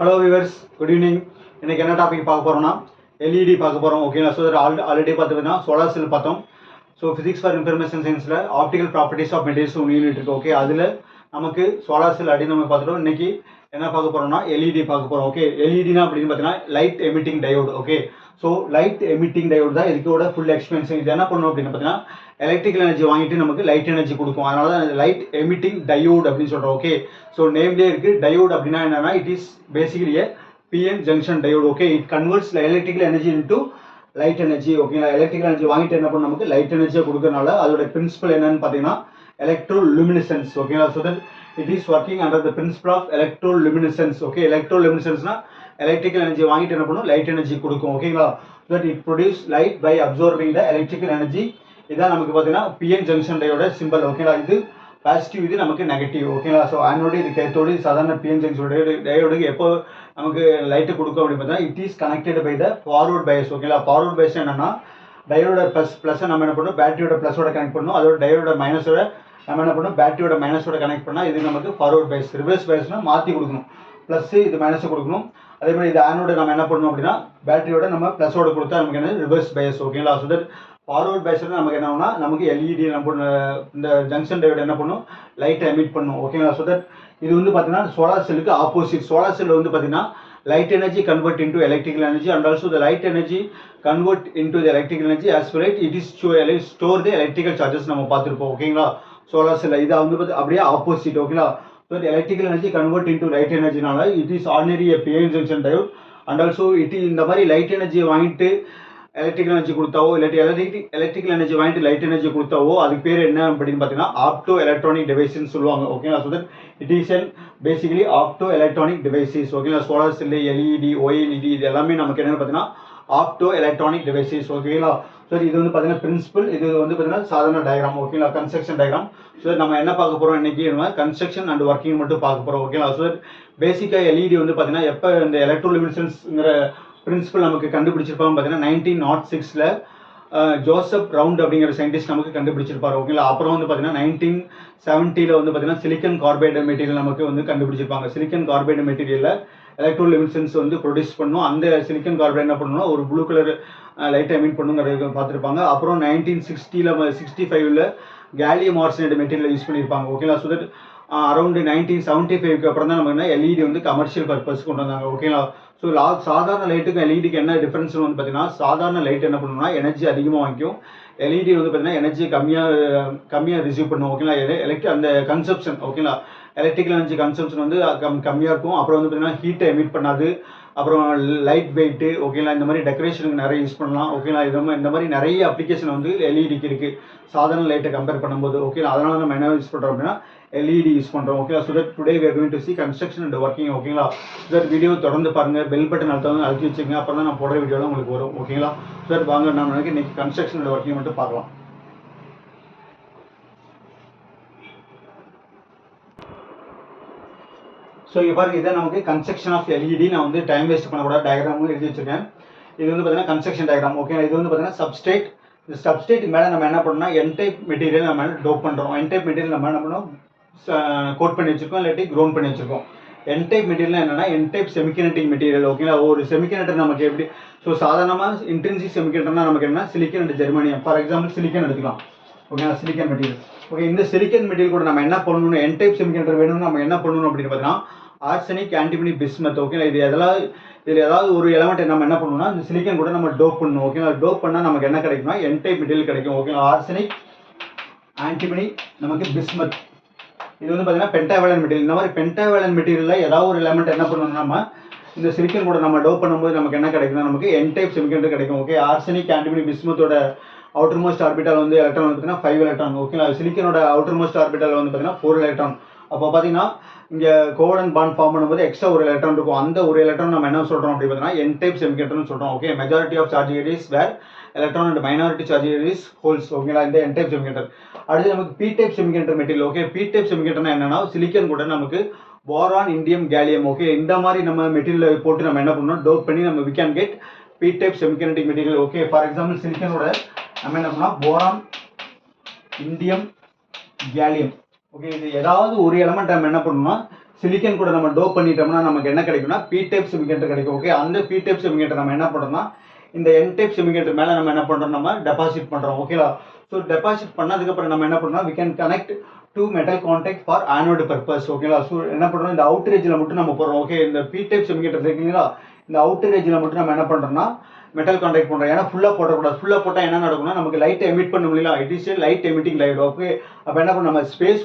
Hello viewers, good evening. இன்னைக்கு என்ன topic பார்க்க போறோம்னா LED பார்க்க போறோம். ஓகேங்களா? ஸோ ஆல்ரெடி பார்த்தீங்கன்னா சோலார் செல் பார்த்தோம். ஸோ ஃபிசிக்ஸ் ஃபார் இன்ஃபர்மேஷன் சயின்ஸில் ஆப்டிகல் ப்ராப்பர்ட்டிஸ் ஆஃப் மெட்டீரியல்ஸ் ஒன்று யூனிட் இருக்கு. ஓகே, அதில் நமக்கு சோலார் செல் அப்படின்னு நம்ம பார்த்துட்டோம். இன்னைக்கு என்ன பார்க்க போறோம்னா LED பார்க்க போறோம். ஓகே, LEDனா அப்படின்னு பார்த்தீங்கன்னா light emitting diode. Okay, so light emitting diode தான் இதுக்கோட ஃபுல் எக்ஸ்பென்ஸ். இது என்ன பண்ணணும் அப்படின்னு பார்த்தீங்கன்னா எலக்ட்ரிக்கல் எனர்ஜி வாங்கிட்டு நமக்கு லைட் எனர்ஜி கொடுக்கும். அதனால தான் லைட் எமிட்டிங் டயோடு அப்படின்னு சொல்கிறோம். ஓகே, ஸோ நேம்லேயே இருக்குது. டயோடு அப்படின்னா என்னன்னா it is basically PN junction diode. Okay, it converts the electrical energy into light energy. ஓகேங்களா? எலக்ட்ரிக்கல் எனர்ஜி வாங்கிட்டு என்ன பண்ண நமக்கு லைட் எனர்ஜியை கொடுக்கறனால அதோட பிரின்சிபல் என்னன்னு பார்த்தீங்கன்னா எலக்ட்ரோலுமினசன்ஸ். ஓகேங்களா? So that it is working under the principle of electroluminescence. Okay, எலக்ட்ரோலுமினசன்ஸ்னா எலக்ட்ரிக்கல் எனர்ஜி வாங்கிட்டு என்ன பண்ணும் லைட் எனர்ஜி கொடுக்கும். ஓகேங்களா? So that it produce light by absorbing the electrical energy. இதான் நமக்கு பார்த்தீங்கன்னா PN ஜங்ஷன் டயோட சிம்பிள். ஓகேங்களா? இது பாசிட்டிவ், இது நமக்கு நெகட்டிவ். ஓகேங்களா? ஸோ ஆனோடு இது கேத்தோடு சாதாரண PN ஜங்ஷன் டயோடுக்கு எப்போ நமக்கு லைட்டு கொடுக்கும் அப்படின்னு பார்த்தீங்கன்னா it is connected by the forward bias. ஓகேங்களா? ஃபார்வர்ட் பயஸ் என்னன்னா டயோட ப்ளஸ்ஸை நம்ம என்ன பண்ணணும் பேட்டரியோட ப்ளஸோட கனெக்ட் பண்ணணும். அதோட டயோட மைனஸோட நம்ம என்ன பண்ணணும் பேட்டரியோட மைனஸோட கனெக்ட் பண்ணால் இது நமக்கு ஃபார்வர்ட் பயஸ். ரிவர்ஸ் பயஸ்னா மாற்றி கொடுக்கணும், ப்ளஸ் இது மைனஸை கொடுக்கணும். அதே மாதிரி இது ஆனோட நம்ம என்ன பண்ணணும் அப்படின்னா பேட்டரியோட நம்ம ப்ளஸோட கொடுத்தா நமக்கு என்ன ரிவர்ஸ் பயஸ். ஓகேங்களா? ஸோ தட் ஃபார்வர்ட் பயஸில் நமக்கு என்ன ஆகும்னா நமக்கு LED நம்ம இந்த ஜங்ஷன் டயோட என்ன பண்ணும் லைட்டை எமிட் பண்ணும். ஓகேங்களா? ஸோ தட் இது வந்து பார்த்தீங்கன்னா சோலார் செல்லுக்கு ஆப்போசிட். சோலார் செல் வந்து பார்த்தீங்கன்னா light energy convert into electrical energy and also the light energy convert into the electrical energy as well as it is to store the electrical charges நம்ம பார்த்துருப்போம். ஓகேங்களா? Solar cell இது வந்து அப்படியே opposite. ஓகேங்களா? So electrical energy convert into light எனர்ஜினால it is ordinary PN junction diode and also இந்த மாதிரி லைட் எனர்ஜியை வாங்கிட்டு எலக்ட்ரிக்கல் எனர்ஜி கொடுத்தாவோ இல்லாட்டி எலக்ட்ரிக்கல் எனர்ஜி வாங்கிட்டு லைட் எனர்ஜி கொடுத்தாவோ அதுக்கு பேர் என்ன அப்படின்னு பார்த்தீங்கன்னா ஆப்டோ எலக்ட்ரானிக் டிவைஸ்ன்னு சொல்லுவாங்க. ஓகேங்களா? So that it is and basically opto electronic devices. ஓகேங்களா? சோலார் செல்லு, LED, OLED இது எல்லாமே நமக்கு என்னென்னு பார்த்தீங்கன்னா ஆப்டோ எலக்ட்ரானிக் டிவைசஸ். ஓகேங்களா? ஸோ இது வந்து பார்த்தீங்கன்னா பிரின்சிபல், இது வந்து பார்த்தீங்கன்னா சாதாரண டயக்ராம். ஓகேங்களா? Construction diagram. ஸோ நம்ம என்ன பார்க்க போகிறோம் இன்னைக்கு கன்ஸ்ட்ரக்ஷன் அண்ட் ஒர்க்கிங் மட்டும் பார்க்க போகிறோம். ஓகேங்களா? ஸோ பேசிக்காக LED வந்து பார்த்தீங்கன்னா எப்போ இந்த எலக்ட்ரோலுமினசன்ஸ்ங்கிற பிரின்சிபல் நமக்கு கண்டுபிடிச்சிருப்பாங்க பார்த்தீங்கன்னா 1906ல் ஜோசப் ரவுண்ட் அப்படிங்கிற சயின்டிஸ்ட் நமக்கு கண்டுபிடிச்சிருப்பாரு. ஓகேங்களா? அப்புறம் வந்து பார்த்தீங்கன்னா 1970ல் வந்து பார்த்தீங்கன்னா சிலிக்கன் கார்பைடு மெட்டீரியல் நமக்கு வந்து கண்டுபிடிச்சிருப்பாங்க. சிலிக்கன் கார்பைடு மெட்டீரியலில் எலக்ட்ரோலுமினசன்ஸ் வந்து ப்ரொடியூஸ் பண்ணும். அந்த சிலிக்கன் கார்பைடு என்ன பண்ணணும்னா ஒரு ப்ளூ கலர் லைட்டை எமிட் பண்ணுங்கிறத பார்த்துருப்பாங்க. அப்புறம் 1965ல் கேலியம் ஆர்சனைடு மெட்டீரியல் யூஸ் பண்ணியிருப்பாங்க. ஓகேங்களா? ஸோ தட் அரௌண்ட் 1975க்கு அப்புறம் தான் நம்ம என்ன LED வந்து கமர்ஷியல் பர்பஸ் கொண்டு வந்தாங்க. ஓகேங்களா? ஸோ சாதாரண லைட்டுக்கும் LEDக்கு என்ன டிஃபரன்ஸ் வந்து பார்த்தீங்கன்னா சாதாரண லைட் என்ன பண்ணணும்னா எனர்ஜி அதிகமாக வாங்கிக்கும். LED வந்து பார்த்தீங்கன்னா எனர்ஜி கம்மியாக ரிசீவ் பண்ணும். ஓகேங்களா? அந்த கன்சப்ஷன். ஓகேங்களா? எலக்ட்ரிக்கல் எனர்ஜி கன்சப்ஷன் வந்து கம்மியாக இருக்கும். அப்புறம் வந்து பார்த்தீங்கன்னா ஹீட்டை எமிட் பண்ணாது. அப்புறம் லைட் வெயிட்டு. ஓகேங்களா? இந்த மாதிரி டெக்கரேஷனுக்கு நிறைய யூஸ் பண்ணலாம். ஓகேங்களா? இந்த மாதிரி நிறைய அப்ளிகேஷன் வந்து LEDக்கு இருக்குது சாதாரண லைட்டை கம்பேர் பண்ணும்போது. ஓகேங்களா? அதனால நம்ம என்ன யூஸ் பண்ணுறோம் அப்படின்னா LED யூஸ் பண்ணுறோம். ஓகேங்களா? So that today we are going to see construction and working. ஓகேங்களா? ஸோ தட் வீடியோ தொடர்ந்து பாருங்கள், பெல் பட்டன் அழுத்தி வச்சுங்க. அப்புறம் தான் நான் போடுற வீடியோலாம் உங்களுக்கு வரும். ஓகேங்களா? ஸோ தட் வாங்க நம்ம இன்னைக்கு கன்ஸ்ட்ரக்ஷன் அண்ட் ஒர்க்கிங் மட்டும் பார்க்கலாம். ஸோ இங்கே பாருங்க, இதான் நமக்கு கன்ஸ்ட்ரக்ஷன் ஆஃப் LED. நான் வந்து டைம் வேஸ்ட் பண்ணக்கூடாது, டயக்ராமும் எழுதி வச்சிருக்கேன். இது வந்து பார்த்தீங்கன்னா கன்ஸ்ட்ரக்ஷன் டயக்ராம். ஓகே, இது வந்து பார்த்தீங்கன்னா சப்ஸ்ட்ரேட். இந்த சப்ஸ்ட்ரேட்டுக்கு மேலே நம்ம என்ன பண்ணோம்னா N-டைப் மெட்டீரியல் நம்ம டோப் பண்ணுறோம். N-டைப் மெட்டீரியல் நம்ம என்ன பண்ணோம் கோட் பண்ணி வச்சிருக்கோம், இல்லாட்டி க்ரௌண்ட் பண்ணி வச்சிருக்கோம். N-டைப் மெட்டீரியல் என்னன்னா N-டைப் செமிகண்டக்டிங் மெட்டீரியல். ஓகேங்களா? ஒரு செமிகண்டக்டர் நமக்கு எப்படி சாதாரணமாக இன்ட்ரின்சிக் செமிகண்டக்டர்னா நமக்கு என்ன silicon and germanium. For example silicon எடுத்துக்கலாம். ஓகேங்களா? Silicon material. ஓகே, இந்த சிலிக்கன் மெட்டீரியல் கூட நம்ம என்ன பண்ணணும் N-டைப் செமிகண்டக்டர் வேணும்னு நம்ம என்ன பண்ணணும் அப்படின்னு பார்த்தீங்கன்னா ஆர்சனிக், ஆன்டிமனி, பிஸ்மத். ஓகேங்களா? இதில் ஏதாவது ஒரு எலமெண்ட் நம்ம என்ன பண்ணணும்னா இந்த சிலிக்கன் கூட நம்ம டோப் பண்ணணும். ஓகேங்களா? டோப் பண்ணால் நமக்கு என்ன கிடைக்கும்னா N-டைப் மெட்டீரியல் கிடைக்கும். ஓகேங்களா? ஆர்சனிக், ஆன்டிமனி, நமக்கு பிஸ்மத். இது வந்து பார்த்தீங்கன்னா பென்டாவேலன் மெட்டீரியல். இந்த மாதிரி பென்டாவேலன் மெட்டீரியலில் ஏதாவது ஒரு எலமெண்ட் என்ன பண்ணணும் நம்ம இந்த சிலிக்கன் கூட நம்ம டோப் பண்ணும்போது நமக்கு என்ன கிடைக்கும்னா நமக்கு N-டைப் செமிகண்டக்டர் கிடைக்கும். ஓகே, ஆர்சனிக், ஆன்டிமனி, பிஸ்மத்தோட அவுட்டர் மோஸ்ட் ஆர்பிட்டால் வந்து எலக்ட்ரான் வந்து பார்த்தீங்கன்னா 5 எலக்ட்ரான். ஓகேங்களா? சிலிக்கனோட அவுட்டர் மோஸ்ட் ஆர்பிட்டால் வந்து பார்த்தீங்கன்னா 4 எலக்ட்ரான். அப்போ பார்த்தீங்கன்னா இங்கே கோவலன்ட் பாண்ட் ஃபார்ம் பண்ணும்போது எக்ஸ்ட்ரா ஒரு எலக்ட்ரான் இருக்கும். அந்த ஒரு எலக்ட்ரான் நம்ம என்ன சொல்கிறோம் அப்படின்னு பார்த்தீங்கன்னா N-டைப் செமிகண்டக்டர்னு சொல்கிறோம். Okay, majority of charge carriers were electron and minority charge carriers holes. ஓகேங்களா? இந்த N-டைப் செமிகண்டக்டர். அடுத்து நமக்கு P type semiconductor material. Okay, P type செமிகண்டக்டர்னா என்னன்னா சிலிக்கன் கூட நமக்கு போரான், இண்டியம், கேலியம். ஓகே, இந்த மாதிரி நம்ம மெட்டீரியல் போட்டு நம்ம என்ன பண்ணணும் டோப் பண்ணி நம்ம we can get P type semiconducting material. Okay, for example சிலிக்கனோட நம்ம என்ன பண்ணலாம் போரான், இண்டியம், கேலியம். ஓகே, இது ஏதாவது ஒரு எலமெண்ட் நம்ம என்ன பண்ணணும்னா சிலிக்கன் கூட நம்ம டோப் பண்ணிட்டோம்னா நமக்கு என்ன கிடைக்கும்னா பி டைப் செமிகண்டர் கிடைக்கும். ஓகே, அந்த பி டைப் செமிகண்டர் நம்ம என்ன பண்ணுறோம்னா இந்த என் டைப் செமிகண்டர் மேலே நம்ம என்ன பண்ணுறோம், நம்ம டெபாசிட் பண்ணுறோம். ஓகேவா? ஸோ டெபாசிட் பண்ணதுக்கப்புறம் நம்ம என்ன பண்ணுறோம், we can connect to metal contact for anode purpose. ஓகேங்களா? ஸோ என்ன பண்ணுறோம், இந்த அவுட்டர் எட்ஜில் மட்டும் நம்ம போடுறோம். ஓகே, இந்த பி டைப் செமிகண்டர் இருக்குங்களா, இந்த அவுட்டர் எட்ஜில் மட்டும் நம்ம என்ன பண்ணுறோம்னா மெட்டல் கான்டாக்ட் பண்ணுறோம். ஏன்னா ஃபுல்லாக போடக்கூடாது. ஃபுல்லாக போட்டால் என்ன நடக்கும்னா நமக்கு லைட் எமிட் பண்ண முடியல. It is light emitting light. Okay, அப்போ என்ன பண்ணணும், நம்ம ஸ்பேஸ்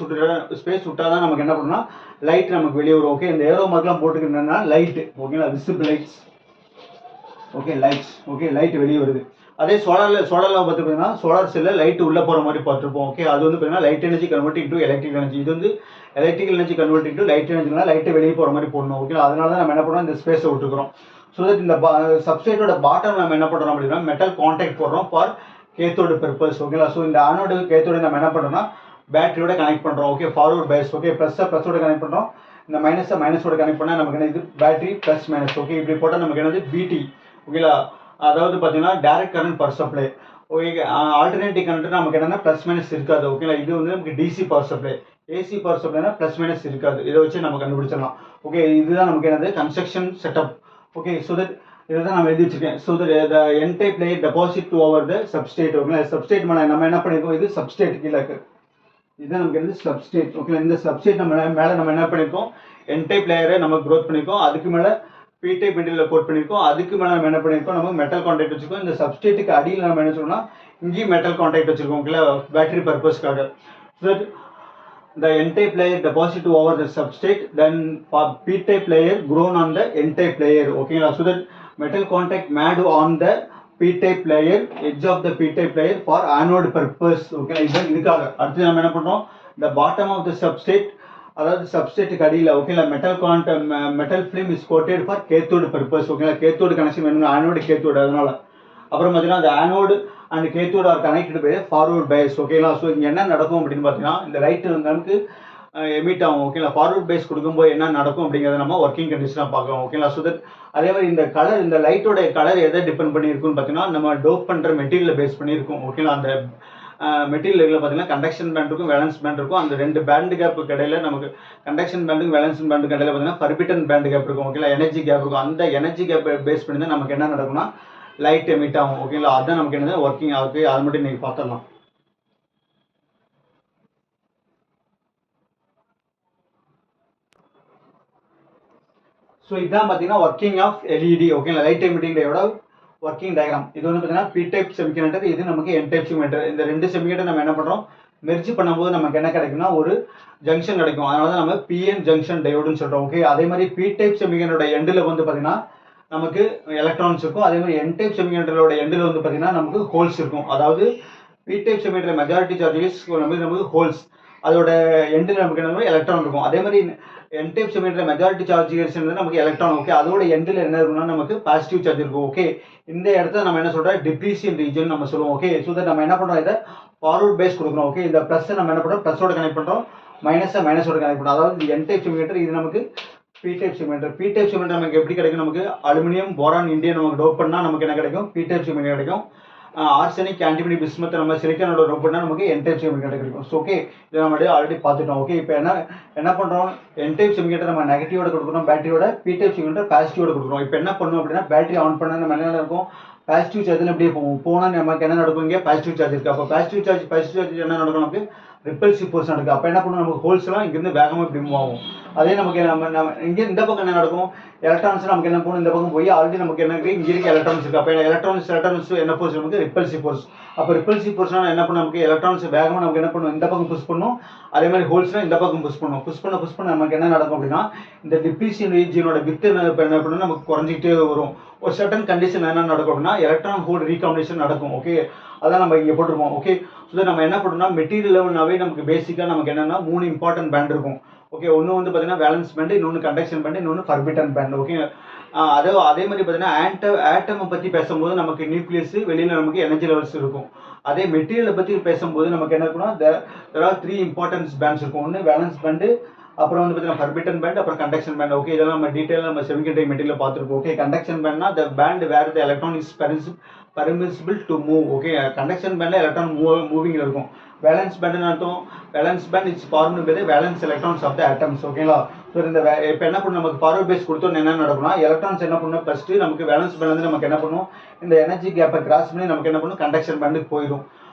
விட்டால் தான் நமக்கு என்ன பண்ணணும்னா லைட் நமக்கு வெளியே வரும். ஓகே, இந்த ஏரோ மார்க்லாம் போட்டுக்கிட்டோம்னா லைட். ஓகேங்களா? Visible lights. Okay, lights. Okay, light வெளியே வருது. அதே சோலாரில் பார்த்தீங்கன்னா சோலார் செல்லில் லைட் உள்ளே போகிற மாதிரி பார்த்துருப்போம். ஓகே, அது வந்து பார்த்தீங்கன்னா light energy convert to electric energy. இது வந்து electrical energy convert to light எனர்ஜினா லைட்டை வெளியே போகிற மாதிரி போடணும். ஓகே, அதனால தான் நம்ம என்ன பண்ணுறோம், இந்த ஸ்பேஸை விட்டுக்கிறோம். ஸோ தட் இந்த சப்ஸ்ட்ரேட்டோட பாட்டம் நம்ம என்ன பண்ணுறோம் அப்படின்னா மெட்டல் கான்டாக்ட் போடுறோம் ஃபார் கேத்தோடு பர்பஸ். ஓகேங்களா? ஸோ இந்த ஆனோடு கேத்தோடு நம்ம என்ன பண்ணுறோம்னா பேட்டரியோட கனெக்ட் பண்ணுறோம். ஓகே, ஃபார்வர்ட் பைஸ். ஓகே, ப்ளஸோட கனெக்ட் பண்ணுறோம். இந்த மைனஸோட கனெக்ட் பண்ணால் நமக்கு என்ன, இது பேட்டரி ப்ளஸ் மைனஸ். ஓகே, இப்படி போட்டால் நமக்கு என்னது பிடி. ஓகேங்களா? அதாவது பார்த்தீங்கன்னா direct current power supply. Okay, alternative current நமக்கு என்னன்னா ப்ளஸ் மைனஸ் இருக்காது. ஓகேங்களா? இது வந்து நமக்கு DC power supply. AC power சப்ளைனா ப்ளஸ் மைனஸ் இருக்காது. இதை வச்சு நம்ம கண்டுபிடிச்சிடலாம். ஓகே, இதுதான் நமக்கு என்னது construction setup. Okay, so that இதை தான் நான் எழுதி வச்சிருக்கேன். So that the N type layer deposit over the substrate. ஓகேங்களா? சப்ஸ்டேட் மேலே நம்ம என்ன பண்ணியிருக்கோம், இது சப்ஸ்டேட் கீழே இருக்கு. இதுதான் நமக்கு என்னது சப்ஸ்டேட். ஓகே, இந்த சப்ஸ்டேட் நம்ம மேலே நம்ம என்ன பண்ணியிருக்கோம், என் டைப் லேயரை நம்ம க்ரோத் பண்ணியிருக்கோம். அதுக்கு மேலே பி டைப் மெட்டீரியல் கோட் பண்ணியிருக்கோம். அதுக்கு மேலே நம்ம என்ன பண்ணியிருக்கோம், நம்ம மெட்டல் கான்டாக்ட் வச்சிருக்கோம். இந்த சப்ஸ்டேட்டுக்கு அடியில் நம்ம என்ன சொல்லணும்னா இங்கேயும் மெட்டல் கான்டாக்ட் வச்சிருக்கோம். ஓகேங்களா? பேட்டரி பர்பஸ்க்காக. So the n-type layer deposit over the substrate, then p-type layer grown on the n-type layer. Okay, so that metal contact made on the p-type layer, edge of the p-type layer for anode purpose. Okay, இதுக்காக அடுத்து நம்ம என்ன பண்றோம், the bottom of the substrate, அதாவது சப்ஸ்டேட்டுக்கு அடியில் ஓகேங்களா metal film is coated for cathode purpose. ஓகேங்களா? கேத்தோடு கனெக்ஷன் வேணுங்க, ஆனோடு கேத்தோடு. அதனால அப்புறம் பார்த்தீங்கன்னா அந்த anode and cathode are connected by forward bias. ஓகேங்களா? ஸோ இங்கே என்ன நடக்கும் அப்படின்னு பார்த்தீங்கன்னா இந்த ரைட்டு நமக்கு எமிட் ஆகும். ஓகேங்களா? ஃபார்வர்ட் பைஸ் கொடுக்கும்போது என்ன நடக்கும் அப்படிங்கிறத நம்ம ஒர்க்கிங் கண்டிஷனாக பார்க்கலாம். ஓகேங்களா? ஸோ தட் அதே மாதிரி இந்த கலர், இந்த லைட்டோட கலர் எதை டிபெண்ட் பண்ணி இருக்குன்னு பார்த்தீங்கன்னா நம்ம டோப் பண்ணுற மெட்டீரியலை பேஸ் பண்ணியிருக்கும். ஓகேங்களா? அந்த மெட்டீரியல் பார்த்தீங்கன்னா கண்டக்ஷன் பேண்ட் இருக்கும், வேலன்ஸ் பேண்ட் இருக்கும். அந்த ரெண்டு பேண்டு கேப்புக்கு இடையில நமக்கு கண்டக்ஷன் பேண்டுக்கும் வேலன்ஸ் பேண்டுக்கு இடையில பார்த்தீங்கன்னா பர்பிட்டன் பேண்டு கேப் இருக்கும். ஓகேங்களா? எனர்ஜி கேப் இருக்கும். அந்த எனர்ஜி கேப் பேஸ் பண்ணி தான் நமக்கு என்ன நடக்கும்னா லைட் எமிட் ஆகும். ஓகேங்களா? அதுதான் நமக்கு என்னது ஒர்க்கிங் ஆகுது. அது மட்டும் நீங்கள் பார்த்துடலாம். ஸோ இதுதான் பார்த்தீங்கன்னா ஒர்க்கிங் ஆஃப் எல்இடி. ஓகேங்களா? லைட் எமிட்டிங் டையோட ஒர்க்கிங் டயக்ராம். இது வந்து பார்த்தீங்கன்னா பி டைப் செமிகண்டர், இது நமக்கு என் டைப் செமிகண்டர். இந்த ரெண்டு செமிகண்டர் நம்ம என்ன பண்ணுறோம், மெர்ஜ் பண்ணும்போது நமக்கு என்ன கிடைக்கும்னா ஒரு ஜங்ஷன் கிடைக்கும். அதனால தான் நம்ம பிஎன் ஜங்ஷன் டயோடுன்னு சொல்கிறோம். ஓகே, அதே மாதிரி பி டைப் செமிகண்டரோட எண்டில் வந்து பார்த்தீங்கன்னா நமக்கு எலக்ட்ரான்ஸ் இருக்கும். அதே மாதிரி என் டைப் செமிகண்டரோட எண்டில் வந்து பார்த்தீங்கன்னா நமக்கு ஹோல்ஸ் இருக்கும். அதாவது P type semiconductor majority charges நமக்கு ஹோல்ஸ், அதோட எண்டில் நமக்கு என்ன எலக்ட்ரான் இருக்கும். அதே மாதிரி N type semiconductor majority charges நமக்கு எலக்ட்ரான். ஓகே, அதோட எண்டில் என்ன இருக்கும்னா நமக்கு பாசிட்டிவ் சார்ஜ் இருக்கும். ஓகே, இந்த இடத்துல நம்ம என்ன சொல்றோம், டிப்ளீஷன் ரீஜன் நம்ம சொல்லுவோம். ஓகே, ஸோ தட் நம்ம என்ன பண்றோம், இதை ஃபார்வர்ட் பேஸ் கொடுக்குறோம். ஓகே, இந்த ப்ளஸ் நம்ம என்ன பண்றோம், ப்ளஸோட கனெக்ட் பண்றோம், மைனஸோட கனெக்ட் பண்றோம். அதாவது இந்த என் டைப் செமிகண்டர், இது நமக்கு P type semiconductor. P type semiconductor நமக்கு எப்படி கிடைக்கும், நமக்கு அலுமினியம் போரான் இண்டியம் நமக்கு டோப் பண்ணா நமக்கு என்ன கிடைக்கும், பி டைப் செமிகண்டர் கிடைக்கும். ஆர்சனிக் ஆன்டிமனி பிஸ்மத்தை நம்ம சிலிக்கானோட டோப் பண்ணா நமக்கு என் டைப் செமிகண்டர் கிடைக்கும். ஸோ ஓகே, இதை நம்ம ஆல்ரெடி பார்த்துட்டோம். ஓகே, இப்போ என்ன பண்றோம், என் டைப் செமிகண்டர் நம்ம நெகட்டிவோட கொடுக்குறோம் பேட்டரியோட, பி டைப் செமிகண்டர் பாசிட்டிவோட கொடுக்குறோம். இப்போ என்ன பண்ணுவோம் அப்படின்னா, பேட்டரி ஆன் பண்ணா நம்ம என்ன இருக்கும், பாசிட்டிவ் சார்ஜில் எப்படியே போகும், போனால் நமக்கு என்ன நடக்கும், இங்கே பாசிட்டிவ் சார்ஜ் இருக்குது. அப்போ பாசிட்டிவ் சார்ஜ் என்ன நடக்கும், நமக்கு ரிப்பல்சிவ் ஃபோர்ஸ் நடக்கும். அப்போ என்ன பண்ணும், நமக்கு ஹோல்ஸ்லாம் இங்கேருந்து வேகமாக இப்படி மூவ் ஆகும். அதே நமக்கு நம்ம இங்கே இந்த பக்கம் என்ன நடக்கும், எலக்ட்ரான்ஸ் நமக்கு என்ன போகணும், இந்த பக்கம் போய் ஆல்ரெடி நமக்கு என்ன இருக்குது, இங்கே இருக்க எலக்ட்ரான்ஸ் இருக்குது. அப்போ எலக்ட்ரான்ஸ் என்ன ஃபோர்ஸ், நமக்கு ரிப்பல்சிவ் ஃபோர்ஸ். அப்போ ரிப்பல்சிவ் ஃபோர்ஸ்னால் என்ன பண்ணும், நமக்கு எலக்ட்ரான்ஸ் வேகமாக நமக்கு என்ன பண்ணும், இந்த பக்கம் புஷ் பண்ணும். அதே மாதிரி ஹோல்ஸ்னால் இந்த பக்கம் புஷ் பண்ண நமக்கு என்ன நடக்கும் அப்படின்னா, இந்த டிப்ளீஷன் ரீஜியனோட வித் என்ன பண்ணணும், நமக்கு குறைஞ்சிக்கிட்டே வரும். ஒரு சர்டன் கண்டிஷன் என்ன நடக்கும் அப்படின்னா, எலக்ட்ரான் ஹோல் ரீகாம்பினேஷன் நடக்கும். ஓகே, அதான் நம்ம இங்கே போட்டிருப்போம். ஓகே, ஸோ நம்ம என்ன பண்ணோம்னா, மெட்டீரியல் லெவல்னாவே நமக்கு பேசிக்காக நமக்கு என்னன்னா 3 இம்பார்ட்டன்ட் பேண்ட் இருக்கும். ஓகே, ஒன்று வந்து பார்த்தீங்கன்னா வேலன்ஸ் பேண்ட், இன்னொன்று கண்டக்ஷன் பேண்ட், இன்னொன்று ஃபர்பிட்டன் பேண்ட். ஓகே, அதே மாதிரி பார்த்தீங்கன்னா ஆட்டமை பற்றி பேசும்போது நமக்கு நியூக்ளியஸ், வெளியில் நமக்கு எனர்ஜி லெவல்ஸ் இருக்கும். அதே மெட்டீரியலை பற்றி பேசும்போது நமக்கு என்ன இருக்குன்னா, there are 3 இம்பார்ட்டன்ஸ் பேண்ட்ஸ் இருக்கும். ஒன்று வேலன்ஸ் பேண்டு, அப்புறம் வந்து பார்த்தீங்கன்னா ஃபர்பிட்டன் பேண்ட், அப்புறம் கண்டக்ஷன் பேண்ட். ஓகே, இதெல்லாம் நம்ம டீட்டெயிலாக நம்ம செமிகண்டக்டர் மெட்டீரியல் பார்த்துருப்போம். ஓகே, கண்டக்ஷன் பேண்ட்னா the band where the electron is permissible to move. Okay, conduction பேண்ட்ல எலக்ட்ரான் மூவிங்ல இருக்கும். வேலன்ஸ் பேண்ட் அர்த்தம் valence band it's formed by the valence electrons of the atoms. ஓகேங்களா? ஸோ இந்த இப்போ என்ன பண்ணும், நமக்கு ஃபார்வர்ட் பேஸ் கொடுத்தோன்னு என்ன நடக்கும்னா, எலக்ட்ரான்ஸ் என்ன பண்ணும், ஃபர்ஸ்ட் நமக்கு வேலன்ஸ் பேண்ட் வந்து நமக்கு என்ன பண்ணும், இந்த எனர்ஜி கேப்பை கிராஸ் பண்ணி நமக்கு என்ன பண்ணும், கண்டக்ஷன் பேண்டுக்கு போயிடும்.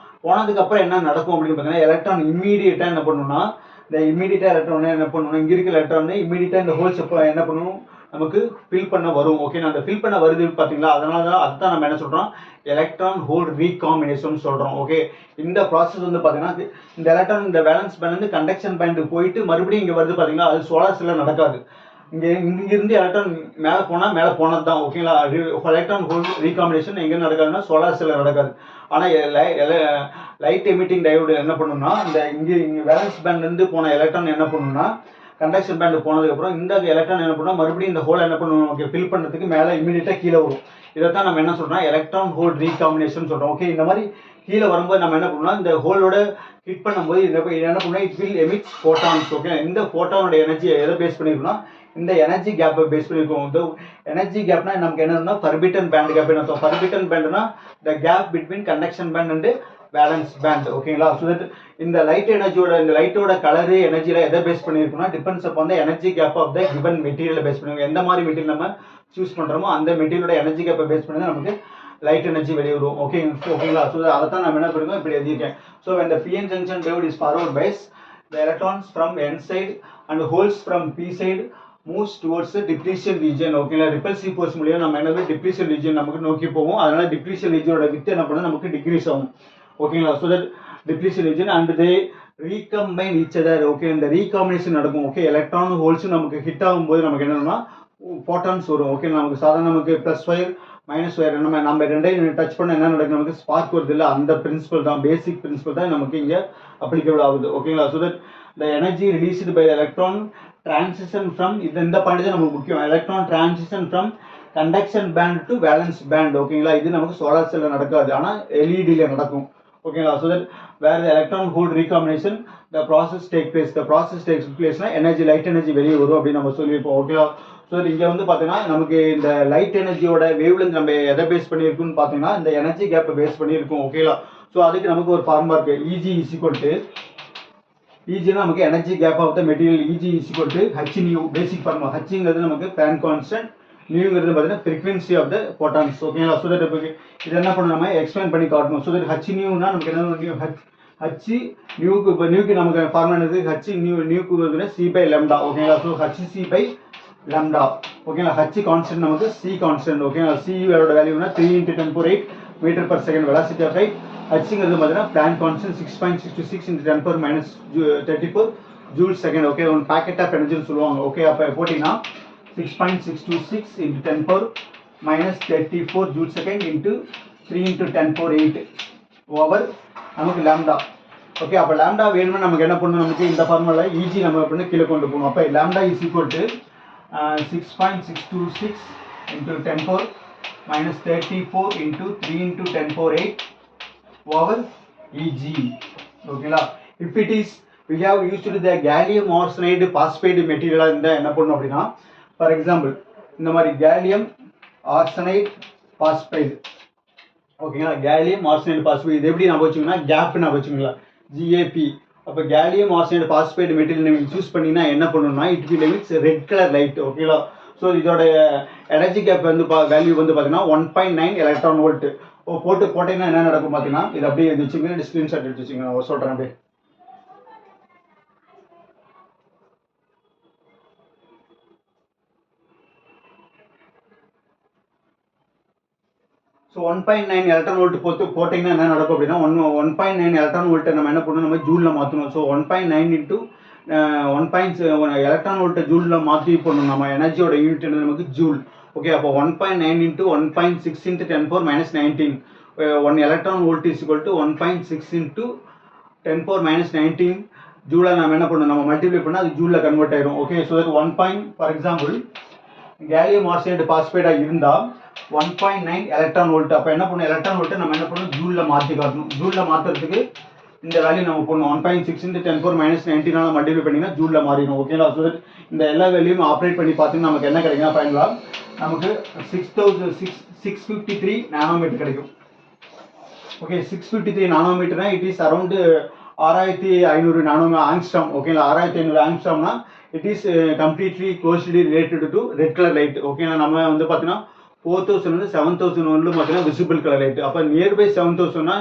போனதுக்கப்புறம் என்ன நடக்கும் அப்படின்னு பார்த்தீங்கன்னா, எலக்ட்ரான் இம்மீடியட்டாக என்ன பண்ணணும்னா, இந்த இம்மீடியட்டாக எலக்ட்ரான் என்ன பண்ணணும், இங்கே இருக்க எலக்ட்ரான் இம்மீடியட்டாக இந்த ஹோல்ஸ் என்ன பண்ணணும், நமக்கு ஃபில் பண்ண வரும். ஓகே, அந்த ஃபில் பண்ண வருது பார்த்தீங்களா, அதனால தான் அதுதான் நம்ம என்ன சொல்கிறோம், எலக்ட்ரான் ஹோல் ரீகாம்பினேஷன் சொல்கிறோம். ஓகே, இந்த ப்ராசஸ் வந்து பார்த்தீங்கன்னா இந்த எலக்ட்ரான் இந்த வேலன்ஸ் பேண்ட் வந்து கண்டக்ஷன் பேண்ட் போயிட்டு மறுபடியும் இங்கே வருது பார்த்தீங்களா, அது சோலார் செல்லில் நடக்காது. இங்கிருந்து எலக்ட்ரான் மேலே போனது தான். ஓகேங்களா? எலக்ட்ரான் ஹோல் ரீகாம்பினேஷன் எங்கே நடக்காதுன்னா சோலார் செல்லில் நடக்காது. ஆனால் லைட் எமிட்டிங் டயோடு என்ன பண்ணுன்னா, இந்த இங்கே வேலன்ஸ் பேண்ட்லேருந்து போன எலக்ட்ரான் என்ன பண்ணுன்னா, கண்டக்ஷன் பேண்ட் போனதுக்கப்புறம் இந்த எலக்ட்ரான் என்ன பண்ணால் மறுபடியும் இந்த ஹோல் என்ன பண்ணணும், ஓகே, ஃபில் பண்ணுறதுக்கு மேலே இமீடியட்டாக கீழே வரும். இதைத்தான் நம்ம என்ன சொல்கிறோம், எலக்ட்ரான் ஹோல் ரீகாம்பினேஷன் சொல்கிறோம். ஓகே, இந்த மாதிரி கீழே வரும்போது நம்ம என்ன பண்ணோம்னா, இந்த ஹோலோட ஹிட் பண்ணும்போது என்ன பண்ணால் it will emits photons. Okay, இந்த ஃபோட்டானோட எனர்ஜி எதை பேஸ் பண்ணியிருக்கோம்னா, இந்த எனர்ஜி கேப்பை பேஸ் பண்ணியிருக்கோம். இந்த எனர்ஜி கேப்னா நமக்கு என்னன்னா ஃபர்பிட்டன் பேண்ட் கேப் அர்த்தம். ஃபர்பிட்டன் பேண்ட்னா the gap between conduction band and valence band. ஓகேங்களா? ஸோ தட் இந்த லைட் எனர்ஜியோட இந்த லைட்டோட கலரு எனர்ஜியில் எதை பேஸ் பண்ணியிருக்கோம்னா, depends upon the energy gap of the given மெட்டீரியலை பேஸ் பண்ணிருக்கோம். எந்த மாதிரி மெட்டீரியல் நம்ம சூஸ் பண்ணுறோமோ அந்த மெட்டீரியலோட எனர்ஜி கேப்பை பேஸ் பண்ணி தான் நமக்கு லைட் எனர்ஜி வெளியே வரும். ஓகேங்களா? ஸோ அதை தான் நம்ம என்ன பண்ணுறோம், இப்படி எழுதியிருக்கேன். So when the p-n junction diode is forward bias, the electrons from n side and holes from p side moves towards the depletion region. ஓகேங்களா? ரிப்பல்சிவ் ஃபோர்ஸ் மூலியம் நம்ம என்ன டிப்ளீஷன் ரீஜன் நமக்கு நோக்கி போவோம். அதனால டிப்ளீஷன் ரீஜனோட வித் என்ன பண்ணால் நமக்கு டிக்ரீஸ் ஆகும். ஓகேங்களா? So that depletion region and they recombine each other. Okay, இந்த ரீகாம்பினேஷன் நடக்கும். ஓகே, எலக்ட்ரான் ஹோல்ஸும் நமக்கு ஹிட் ஆகும்போது நமக்கு என்னன்னா ஃபோட்டான்ஸ் வரும். ஓகே, நமக்கு சாதாரண நமக்கு ப்ளஸ் ஒயர் மைனஸ் ஒயர் நம்ம ரெண்டையும் டச் பண்ண என்ன நடக்கும், நமக்கு ஸ்பார்க் வருது இல்லை, அந்த பிரின்சிபல் தான், பேசிக் பிரின்சிபல் தான் நமக்கு இங்கே அப்ளிகபிள் ஆகுது. ஓகேங்களா? So that the energy released by electron transition from இந்த பாயிண்ட் தான் நமக்கு முக்கியம், electron transition from conduction band to valence band. ஓகேங்களா? இது நமக்கு சோலார் செல்லில் நடக்காது, ஆனால் எல்இடியில் நடக்கும். ஓகேங்களா? So that where the electron hole recombination the process take பிளேஸ்னா எனர்ஜி லைட் எனர்ஜி வெளியே வரும் அப்படின்னு நம்ம சொல்லியிருப்போம். ஓகேவா? ஸோ இங்கே வந்து பார்த்தீங்கன்னா நமக்கு இந்த லைட் எனர்ஜியோட வேவ்லெந்த் நம்ம எதை பேஸ் பண்ணியிருக்குன்னு பார்த்தீங்கன்னா இந்த எனர்ஜி கேப்பை பேஸ் பண்ணியிருக்கோம். ஓகேங்களா? ஸோ அதுக்கு நமக்கு ஒரு ஃபார்முலா இருக்குது, இஜி இஸ் ஈக்குவல் டு இஜினா நமக்கு energy gap of the material, E g is equal to h nu. Basic formula ஹச்ங்கிறது நமக்கு பிளான் கான்ஸ்டன்ட், நியூங்கிறது பார்த்தீங்கன்னா ஃப்ரீக்வன்சி ஆஃப் த ஃபோட்டான்ஸ். ஓகேங்களா? ஸோ தட் இப்போ இது என்ன பண்ணணும், நம்ம எக்ஸ்பிளைன் பண்ணி காட்டணும். ஸோ தட் ஹச் நியூனா நமக்கு என்ன, ஹச் நியூக்கு இப்போ நியூக்கு நமக்கு ஃபார்முலா என்னது, ஹச் நியூக்கு வந்து சி பை லெம்டா. ஓகேங்களா? So h c by lambda. ஓகேங்களா? ஹச் கான்ஸ்டன்ட் நமக்கு சி கான்ஸ்டன்ட். ஓகேங்களா? சி வேலோட வேல்யூனா 3 × 10⁸ metre per second velocity of light. ஹச்ங்கிறது பார்த்தீங்கன்னா Planck constant 6.66 × 10⁻34 joule second. Okay, one packet of எனர்ஜின்னு சொல்லுவாங்க. ஓகே, அப்போ போட்டிங்கன்னா 6.626 × 10⁻34 ஜூல் செகண்ட் இன்ட்டு 3 × 10⁸ ஓவர் நமக்கு லேம்டா. ஓகே, அப்போ லேம்டா வேணும்னா நமக்கு என்ன பண்ணணும், நமக்கு இந்த ஃபார்முலா ஈஜி நம்ம அப்படின்னு கீழே கொண்டு போகணும். அப்போ lambda is equal to 6.626 × 10⁻34 into 3 × 10⁸ over Eg. ஓகேங்களா? if it is we have used the gallium arsenide phosphide material இருந்தா என்ன பண்ணணும் அப்படின்னா, ஃபார் எக்ஸாம்பிள் இந்த மாதிரி கேலியம் ஆர்சனைடு பாஸ்பைடு. ஓகேங்களா? கேலியம் ஆர்சனைடு பாஸ்பைடு இது எப்படி நான் வச்சுக்கோங்கன்னா கேப் நான் வச்சுக்கோங்களா, ஜிஏபி. அப்போ கேலியம் ஆர்சனைடு பாஸ்பைடு மெட்டீரியல் நீங்கள் சூஸ் பண்ணினா என்ன பண்ணணும்னா it will emits red colour light. ஓகேங்களா? ஸோ இதோட எனர்ஜி கேப் வந்து வேல்யூ வந்து பார்த்தீங்கன்னா 1.9 எலக்ட்ரான் வோல்ட். போட்டீங்கன்னா என்ன நடக்கும் பார்த்தீங்கன்னா, இது அப்படியே வச்சுங்க, ஸ்க்ரீன்ஷாட் எடுத்து வச்சுங்க, நான் சொல்கிறேன் அப்படியே. ஸோ 1.9 எலக்ட்ரான் வோல்ட் போட்டிங்கன்னா என்ன நடக்கும் அப்படின்னா 1.9 எலக்ட்ரான் வோல்ட்டை நம்ம என்ன பண்ணணும், நம்ம ஜூலில் மாற்றணும். ஸோ 1.9 × 1.7 எலக்ட்ரான் வோல்ட்டை ஜூலில் மாற்றி போடணும். நம்ம எனர்ஜியோட யூனிட் நமக்கு ஜூல். ஓகே, அப்போ 1.9 × 1.6 × 10⁻−19 1 electron volt is equal to 1.6 × 10⁻−19 July நம்ம என்ன பண்ணணும், நம்ம மல்டிப்ளை பண்ணால் அது ஜூலில் கன்வெர்ட் ஆயிரும். Okay, so that 1. For example gallium arsenide பாஸ்பைடாக இருந்தால் 1.9 எலக்ட்ரான் வோல்ட். அப்போ என்ன பண்ணணும், எலக்ட்ரான் வோல்ட்டை நம்ம என்ன பண்ணணும், ஜூலில் மாற்றி காட்டணும். ஜூலில் மாற்றுறதுக்கு இந்த வேல்யூ நம்ம போடணும். 1.6 × 10⁻−19 மல்டிப்ளை பண்ணிங்கன்னா ஜூலில் மாறிடும். ஓகேங்களா? ஸோ தட் இந்த எல்லா வேல்யூயும் ஆப்ரேட் பண்ணி பார்த்தீங்கன்னா நமக்கு என்ன கிடைக்கும் ஃபைனலாக, நமக்கு 653 நானோமீட்டர் கிடைக்கும். ஓகே, 653 நானோமீட்டர்னா it is around 6500 nano angstrom ஓகேங்களா. 6500 ஆங்ஸ்ட்ராம்னா it is completely closely related to red colour light ஓகேங்களா. நம்ம வந்து பார்த்தீங்கன்னா 4000 வந்து 7000 வரலும் பார்த்தீங்கன்னா விசிபிள் கலர் லைட். அப்போ நியர்பை 7000னா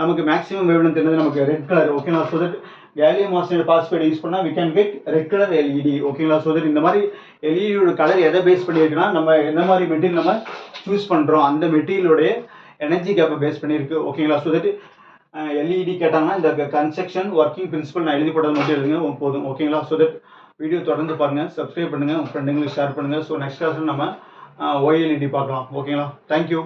நமக்கு மேக்ஸிமம் வேவ்லென்த் என்னது நமக்கு ரெட் கலர் ஓகேங்களா. So that gallium arsenide phosphate use பண்ணால் we can get red colour LED ஓகேங்களா. ஸோ தட் இந்த மாதிரி எல்இடியோட கலர் எதை பேஸ் பண்ணியிருக்குன்னா நம்ம எந்த மாதிரி மெட்டீரியல் நம்ம சூஸ் பண்ணுறோம் அந்த மெட்டீரியலோடைய எனர்ஜி கேப்பை பேஸ் பண்ணியிருக்கு ஓகேங்களா. ஸோ தட் எல்இடி கேட்டாங்கன்னா இந்த கன்ஸ்ட்ரக்ஷன் ஒர்க்கிங் பிரின்சிபல் நான் எழுதி போட்டது மட்டும் எழுதுங்க போதும் ஓகேங்களா. ஸோ தட் வீடியோ தொடர்ந்து பாருங்கள், சப்ஸ்கிரைப் பண்ணுங்கள், உங்கள் ஃப்ரெண்டுங்களுக்கு ஷேர் பண்ணுங்கள். ஸோ நெக்ஸ்ட் கிளாஸில் நம்ம ஓஎல்இடி பார்க்கலாம் ஓகேங்களா. தேங்க்யூ.